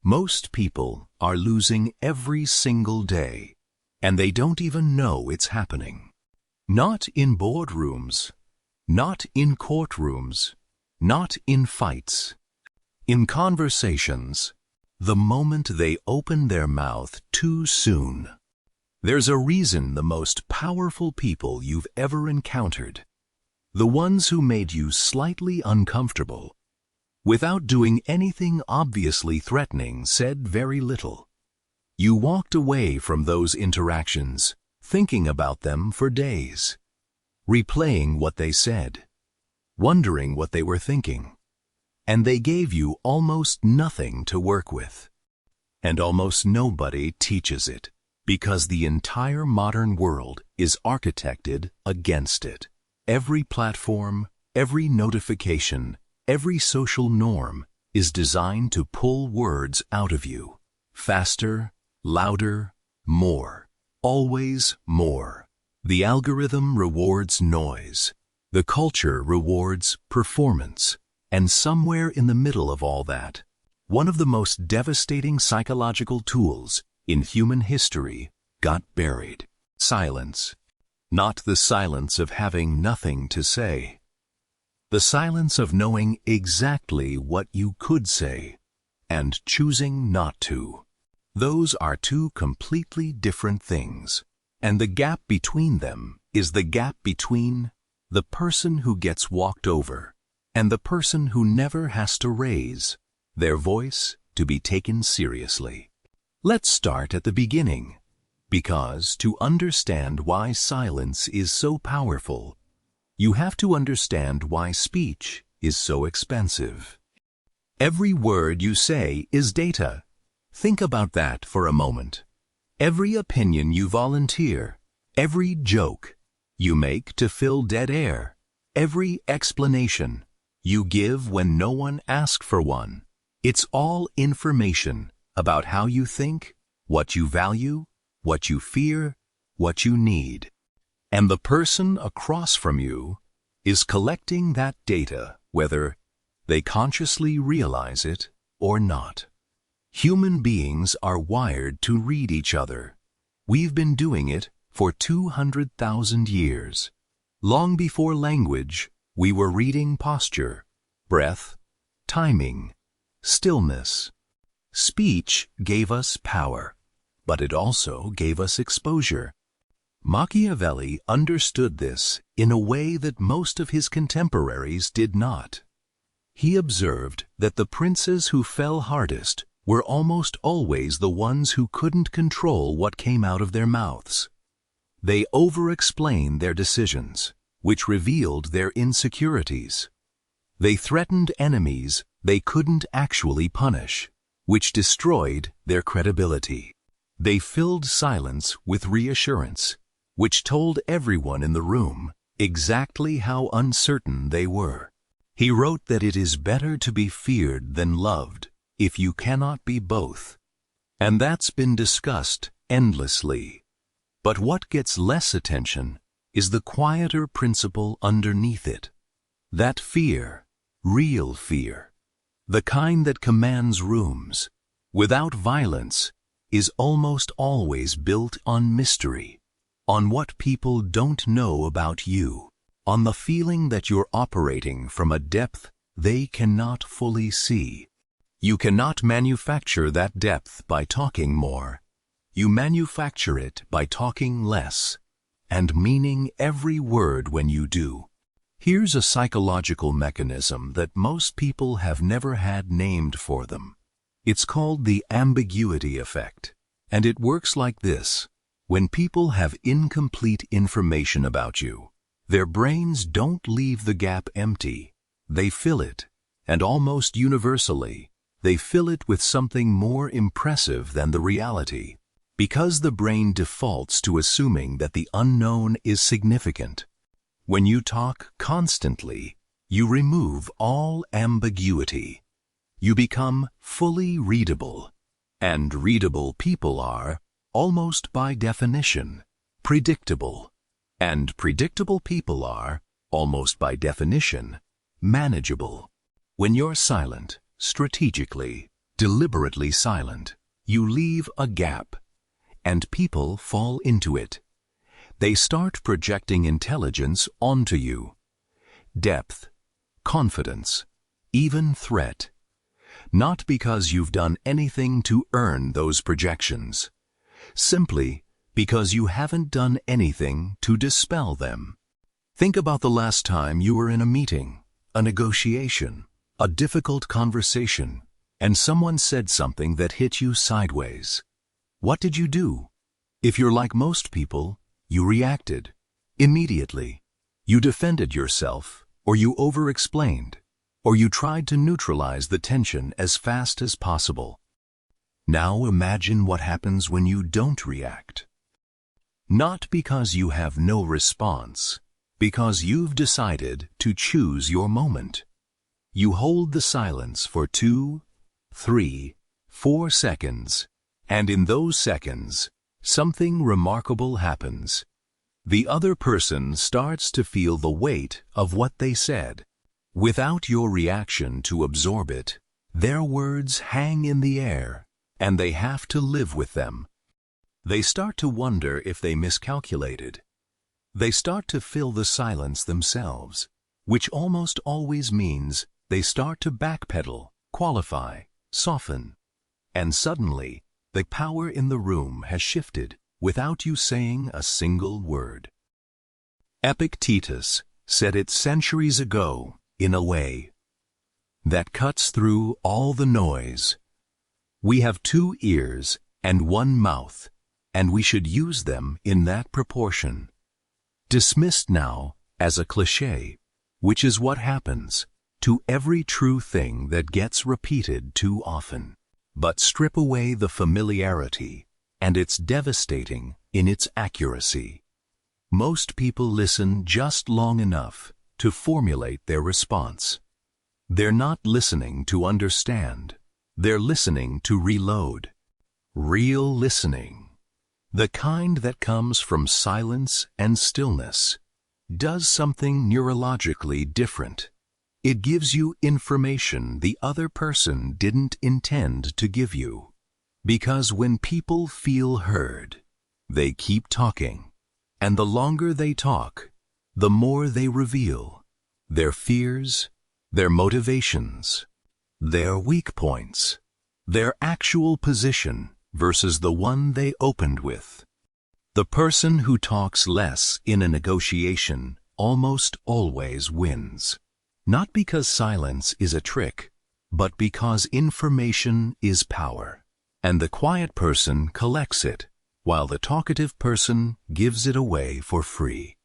Most people are losing every single day, and they don't even know it's happening. Not in boardrooms, not in courtrooms, not in fights. In conversations, the moment they open their mouth too soon. There's a reason the most powerful people you've ever encountered, the ones who made you slightly uncomfortable, without doing anything obviously threatening, said very little. You walked away from those interactions, thinking about them for days, replaying what they said, wondering what they were thinking. And they gave you almost nothing to work with. And almost nobody teaches it, because the entire modern world is architected against it. Every platform, every notification, every social norm is designed to pull words out of you. Faster, louder, more. Always more. The algorithm rewards noise. The culture rewards performance. And somewhere in the middle of all that, one of the most devastating psychological tools in human history got buried. Silence. Not the silence of having nothing to say. The silence of knowing exactly what you could say and choosing not to. Those are two completely different things, and the gap between them is the gap between the person who gets walked over and the person who never has to raise their voice to be taken seriously. Let's start at the beginning, because to understand why silence is so powerful, you have to understand why speech is so expensive. Every word you say is data. Think about that for a moment. Every opinion you volunteer, every joke you make to fill dead air, every explanation you give when no one asked for one, it's all information about how you think, what you value, what you fear, what you need. And the person across from you is collecting that data, whether they consciously realize it or not. Human beings are wired to read each other. We've been doing it for 200,000 years. Long before language, we were reading posture, breath, timing, stillness. Speech gave us power, but it also gave us exposure. Machiavelli understood this in a way that most of his contemporaries did not. He observed that the princes who fell hardest were almost always the ones who couldn't control what came out of their mouths. They over-explained their decisions, which revealed their insecurities. They threatened enemies they couldn't actually punish, which destroyed their credibility. They filled silence with reassurance, which told everyone in the room exactly how uncertain they were. He wrote that it is better to be feared than loved if you cannot be both. And that's been discussed endlessly. But what gets less attention is the quieter principle underneath it. That fear, real fear, the kind that commands rooms, without violence, is almost always built on mystery, on what people don't know about you, on the feeling that you're operating from a depth they cannot fully see. You cannot manufacture that depth by talking more. You manufacture it by talking less, and meaning every word when you do. Here's a psychological mechanism that most people have never had named for them. It's called the ambiguity effect, and it works like this. When people have incomplete information about you, their brains don't leave the gap empty. They fill it, and almost universally, they fill it with something more impressive than the reality, because the brain defaults to assuming that the unknown is significant. When you talk constantly, you remove all ambiguity. You become fully readable, and readable people are, almost by definition, predictable. And predictable people are, almost by definition, manageable. When you're silent, strategically, deliberately silent. You leave a gap, and people fall into it. They start projecting intelligence onto you. Depth, confidence, even threat. Not because you've done anything to earn those projections. Simply because you haven't done anything to dispel them. Think about the last time you were in a meeting, a negotiation, a difficult conversation, and someone said something that hit you sideways. What did you do? If you're like most people, you reacted. Immediately. You defended yourself, or you over-explained, or you tried to neutralize the tension as fast as possible. Now imagine what happens when you don't react. Not because you have no response, because you've decided to choose your moment. You hold the silence for 2, 3, 4 seconds, and in those seconds, something remarkable happens. The other person starts to feel the weight of what they said. Without your reaction to absorb it, their words hang in the air, and they have to live with them. They start to wonder if they miscalculated. They start to fill the silence themselves, which almost always means they start to backpedal, qualify, soften. And suddenly, the power in the room has shifted without you saying a single word. Epictetus said it centuries ago in a way that cuts through all the noise. We have 2 ears and 1 mouth, and we should use them in that proportion. Dismissed now as a cliché, which is what happens to every true thing that gets repeated too often. But strip away the familiarity, and it's devastating in its accuracy. Most people listen just long enough to formulate their response. They're not listening to understand. They're listening to reload. Real listening, the kind that comes from silence and stillness, does something neurologically different. It gives you information the other person didn't intend to give you. Because when people feel heard, they keep talking. And the longer they talk, the more they reveal their fears, their motivations, their weak points, their actual position versus the one they opened with. The person who talks less in a negotiation almost always wins. Not because silence is a trick, but because information is power, and the quiet person collects it, while the talkative person gives it away for free.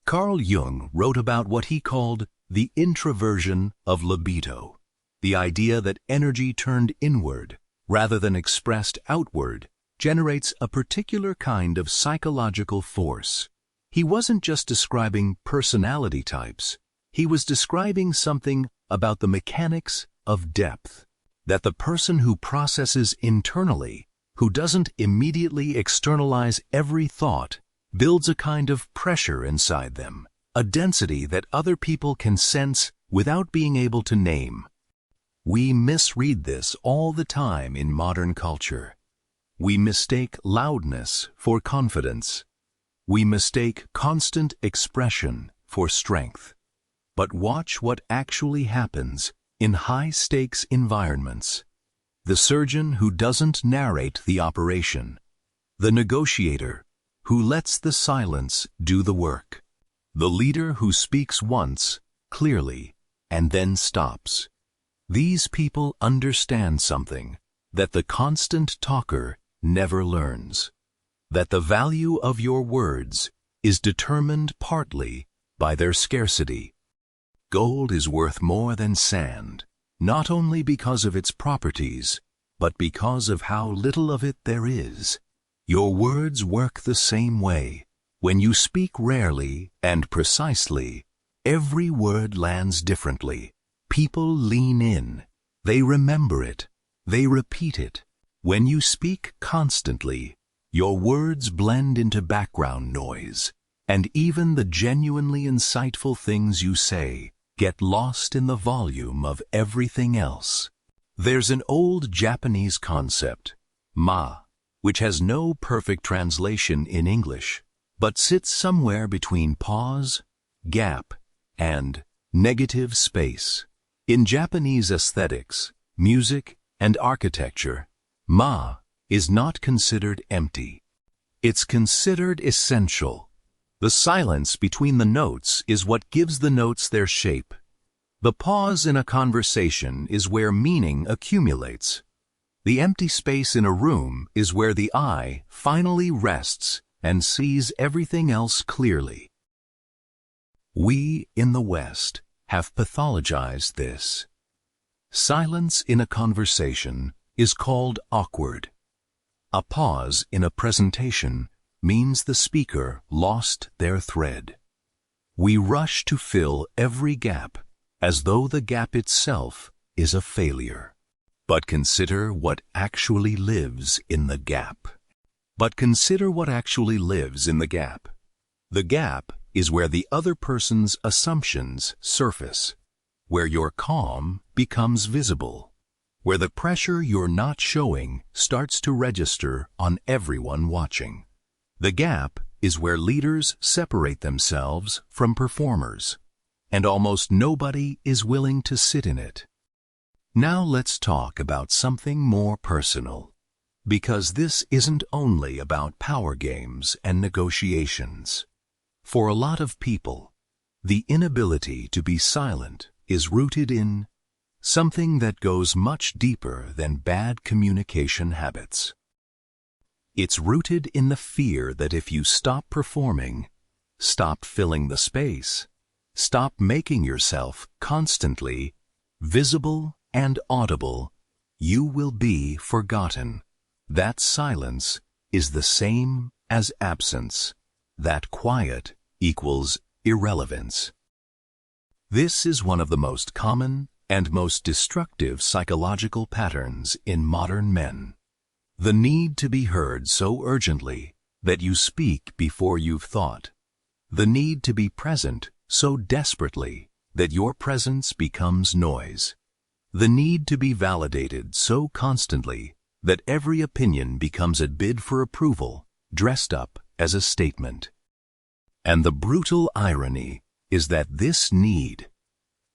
Carl Jung wrote about what he called the introversion of libido, the idea that energy turned inward, rather than expressed outward, generates a particular kind of psychological force. He wasn't just describing personality types. He was describing something about the mechanics of depth, that the person who processes internally, who doesn't immediately externalize every thought, builds a kind of pressure inside them, a density that other people can sense without being able to name. We misread this all the time in modern culture. We mistake loudness for confidence. We mistake constant expression for strength. But watch what actually happens in high-stakes environments. The surgeon who doesn't narrate the operation. The negotiator who lets the silence do the work. The leader who speaks once, clearly, and then stops. These people understand something that the constant talker never learns. That the value of your words is determined partly by their scarcity. Gold is worth more than sand, not only because of its properties, but because of how little of it there is. Your words work the same way. When you speak rarely and precisely, every word lands differently. People lean in. They remember it. They repeat it. When you speak constantly, your words blend into background noise, and even the genuinely insightful things you say get lost in the volume of everything else. There's an old Japanese concept, ma, which has no perfect translation in English, but sits somewhere between pause, gap, and negative space. In Japanese aesthetics, music, and architecture, ma is not considered empty. It's considered essential. The silence between the notes is what gives the notes their shape. The pause in a conversation is where meaning accumulates. The empty space in a room is where the eye finally rests and sees everything else clearly. We in the West have pathologized this. Silence in a conversation is called awkward. A pause in a presentation means the speaker lost their thread. We rush to fill every gap as though the gap itself is a failure. But consider what actually lives in the gap. The gap is where the other person's assumptions surface, where your calm becomes visible, where the pressure you're not showing starts to register on everyone watching. The gap is where leaders separate themselves from performers, and almost nobody is willing to sit in it. Now let's talk about something more personal, because this isn't only about power games and negotiations. For a lot of people, the inability to be silent is rooted in something that goes much deeper than bad communication habits. It's rooted in the fear that if you stop performing, stop filling the space, stop making yourself constantly visible and audible, you will be forgotten. That silence is the same as absence. That quiet equals irrelevance. This is one of the most common and most destructive psychological patterns in modern men. The need to be heard so urgently that you speak before you've thought. The need to be present so desperately that your presence becomes noise. The need to be validated so constantly that every opinion becomes a bid for approval, dressed up as a statement. And the brutal irony is that this need,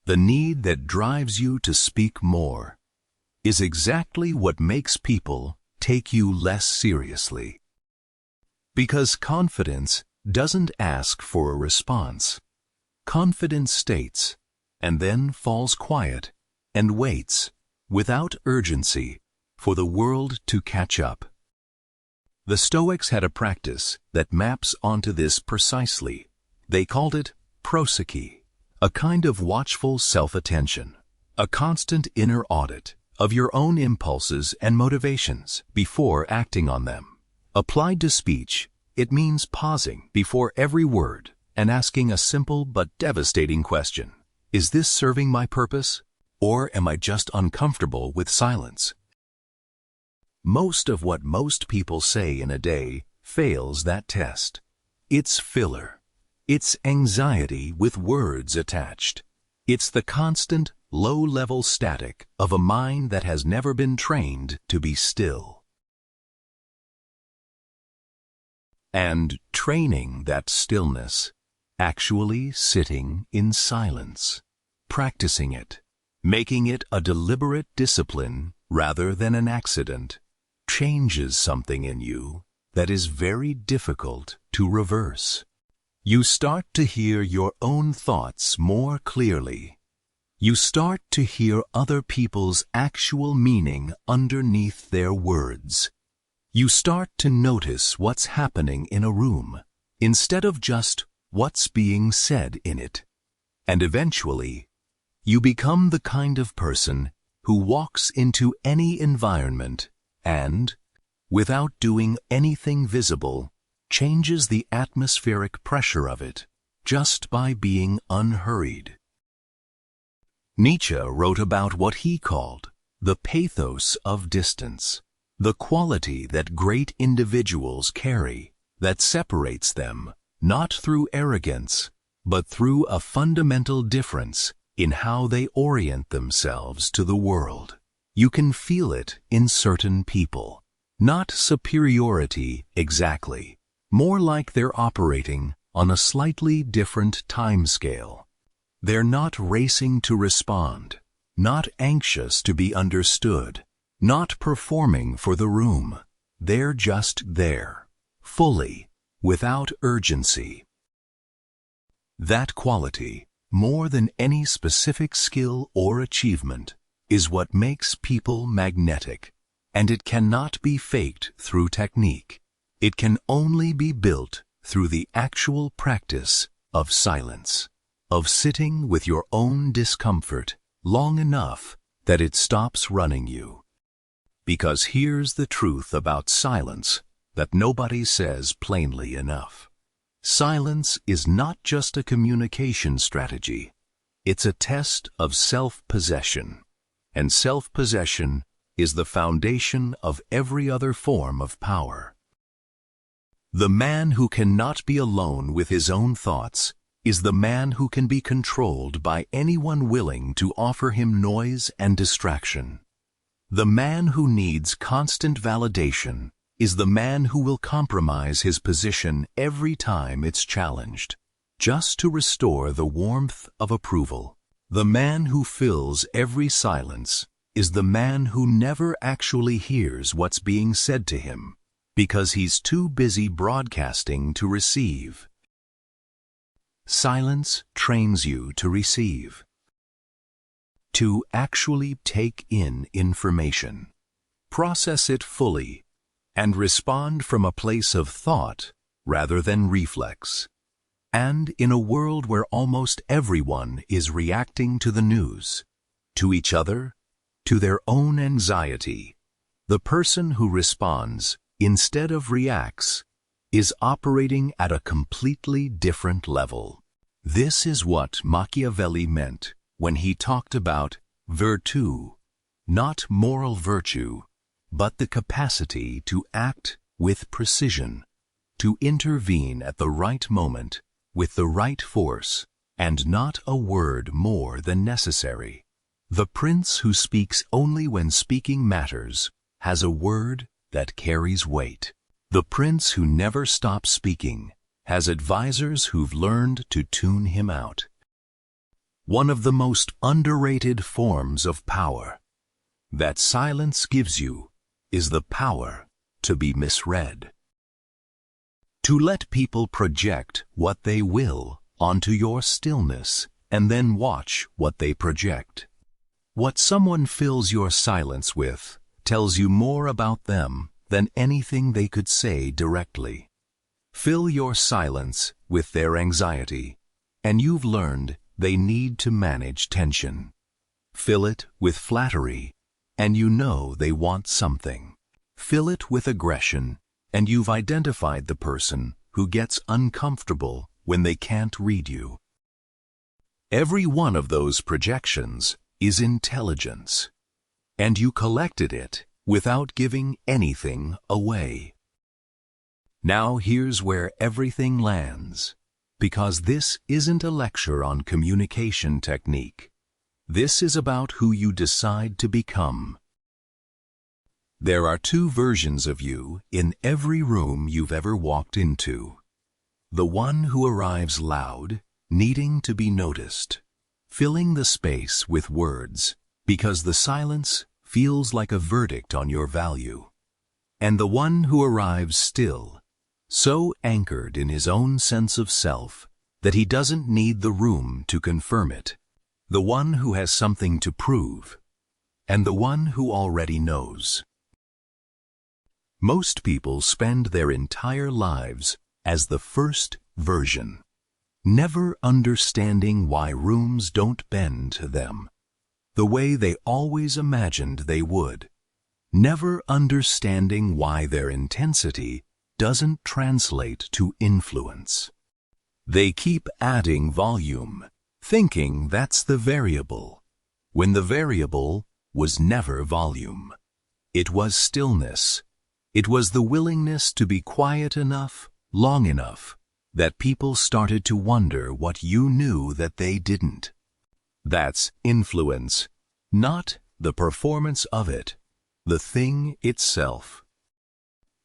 the need that drives you to speak more, is exactly what makes people take you less seriously. Because confidence doesn't ask for a response. Confidence states, and then falls quiet and waits, without urgency, for the world to catch up. The Stoics had a practice that maps onto this precisely. They called it prosody, a kind of watchful self-attention, a constant inner audit of your own impulses and motivations before acting on them. Applied to speech, it means pausing before every word and asking a simple but devastating question. Is this serving my purpose, or am I just uncomfortable with silence? Most of what most people say in a day fails that test. It's filler. It's anxiety with words attached. It's the constant, low-level static of a mind that has never been trained to be still. And training that stillness, actually sitting in silence, practicing it, making it a deliberate discipline rather than an accident, changes something in you that is very difficult to reverse. You start to hear your own thoughts more clearly. You start to hear other people's actual meaning underneath their words. You start to notice what's happening in a room, instead of just what's being said in it. And eventually, you become the kind of person who walks into any environment and, without doing anything visible, changes the atmospheric pressure of it just by being unhurried. Nietzsche wrote about what he called the pathos of distance, the quality that great individuals carry that separates them not through arrogance, but through a fundamental difference in how they orient themselves to the world. You can feel it in certain people. Not superiority exactly, more like they're operating on a slightly different time scale. They're not racing to respond, not anxious to be understood, not performing for the room. They're just there, fully, without urgency. That quality, more than any specific skill or achievement, is what makes people magnetic, and it cannot be faked through technique. It can only be built through the actual practice of silence, of sitting with your own discomfort long enough that it stops running you. Because here's the truth about silence that nobody says plainly enough. Silence is not just a communication strategy. It's a test of self-possession. And self-possession is the foundation of every other form of power. The man who cannot be alone with his own thoughts is the man who can be controlled by anyone willing to offer him noise and distraction. The man who needs constant validation is the man who will compromise his position every time it's challenged, just to restore the warmth of approval. The man who fills every silence is the man who never actually hears what's being said to him, because he's too busy broadcasting to receive. Silence trains you to receive, to actually take in information, process it fully, and respond from a place of thought rather than reflex. And in a world where almost everyone is reacting to the news, to each other, to their own anxiety, the person who responds instead of reacts is operating at a completely different level. This is what Machiavelli meant when he talked about virtù, not moral virtue, but the capacity to act with precision, to intervene at the right moment with the right force, and not a word more than necessary. The prince who speaks only when speaking matters has a word that carries weight. The prince who never stops speaking has advisors who've learned to tune him out. One of the most underrated forms of power that silence gives you is the power to be misread. To let people project what they will onto your stillness and then watch what they project. What someone fills your silence with tells you more about them than anything they could say directly. Fill your silence with their anxiety, and you've learned they need to manage tension. Fill it with flattery, and you know they want something. Fill it with aggression, and you've identified the person who gets uncomfortable when they can't read you. Every one of those projections is intelligence, and you collected it without giving anything away. Now here's where everything lands, because this isn't a lecture on communication technique. This is about who you decide to become. There are two versions of you in every room you've ever walked into. The one who arrives loud, needing to be noticed, filling the space with words because the silence feels like a verdict on your value. And the one who arrives still, so anchored in his own sense of self that he doesn't need the room to confirm it. The one who has something to prove, and the one who already knows. Most people spend their entire lives as the first version, never understanding why rooms don't bend to them the way they always imagined they would, never understanding why their intensity doesn't translate to influence. They keep adding volume, thinking that's the variable, when the variable was never volume. It was stillness. It was the willingness to be quiet enough, long enough, that people started to wonder what you knew that they didn't. That's influence, not the performance of it, the thing itself.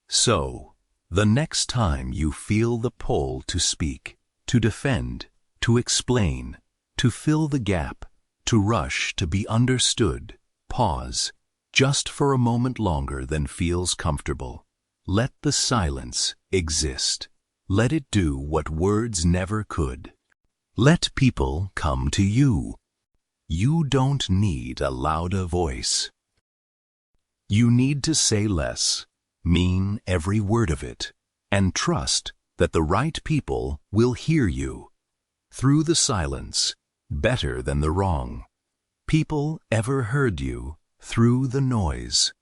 So, the next time you feel the pull to speak, to defend, to explain, to fill the gap, to rush to be understood, pause, just for a moment longer than feels comfortable. Let the silence exist. Let it do what words never could. Let people come to you. You don't need a louder voice. You need to say less, mean every word of it, and trust that the right people will hear you. Through the silence, better than the wrong. People ever heard you through the noise.